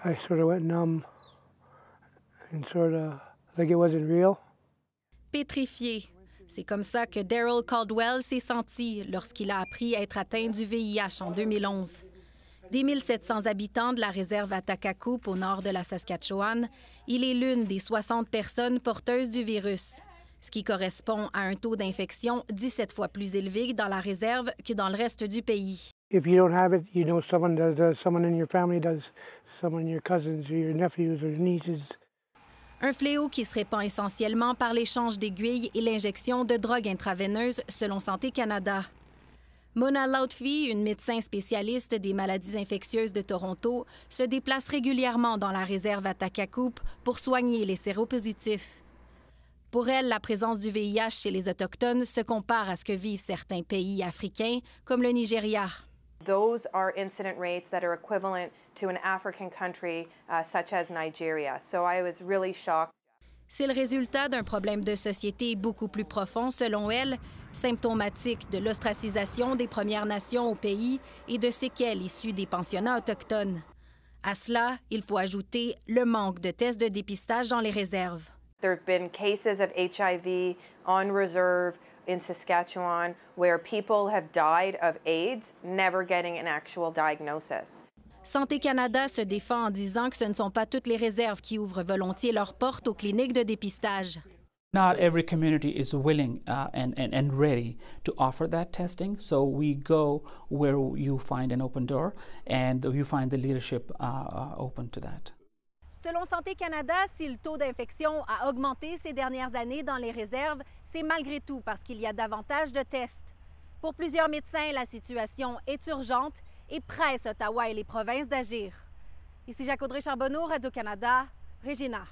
I sort of went numb and sort of like it wasn't real. Pétrifié. C'est comme ça que Daryl Caldwell s'est senti lorsqu'il a appris être atteint du VIH en 2011. Des 1700 habitants de la réserve à Takakoup, au nord de la Saskatchewan, il est l'une des 60 personnes porteuses du virus, ce qui correspond à un taux d'infection 17 fois plus élevé dans la réserve que dans le reste du pays. If you don't have it, you know someone does, someone in your family does, someone your cousins or your nephews or nieces. Un fléau qui se répand essentiellement par l'échange d'aiguilles et l'injection de drogues intraveineuses, selon Santé Canada. Mona Lautfi, une médecin spécialiste des maladies infectieuses de Toronto, se déplace régulièrement dans la réserve à Takakoup pour soigner les séropositifs. Pour elle, la présence du VIH chez les Autochtones se compare à ce que vivent certains pays africains, comme le Nigeria. Those are incident rates that are equivalent to an African country such as Nigeria. So I was really shocked. C'est le résultat d'un problème de société beaucoup plus profond, selon elle, symptomatique de l'ostracisation des Premières Nations au pays et de séquelles issues des pensionnats autochtones. À cela, il faut ajouter le manque de tests de dépistage dans les réserves. There have been cases of HIV on reserve in Saskatchewan where people have died of AIDS, never getting an actual diagnosis. Santé Canada se défend en disant que ce ne sont pas toutes les réserves qui ouvrent volontiers leurs portes aux cliniques de dépistage. Not every community is willing and ready to offer that testing, so we go where you find an open door and you find the leadership open to that. Selon Santé Canada, si le taux d'infection a augmenté ces dernières années dans les réserves, c'est malgré tout parce qu'il y a davantage de tests. Pour plusieurs médecins, la situation est urgente et presse Ottawa et les provinces d'agir. Ici Jacques Audrey Charbonneau, Radio-Canada, Regina.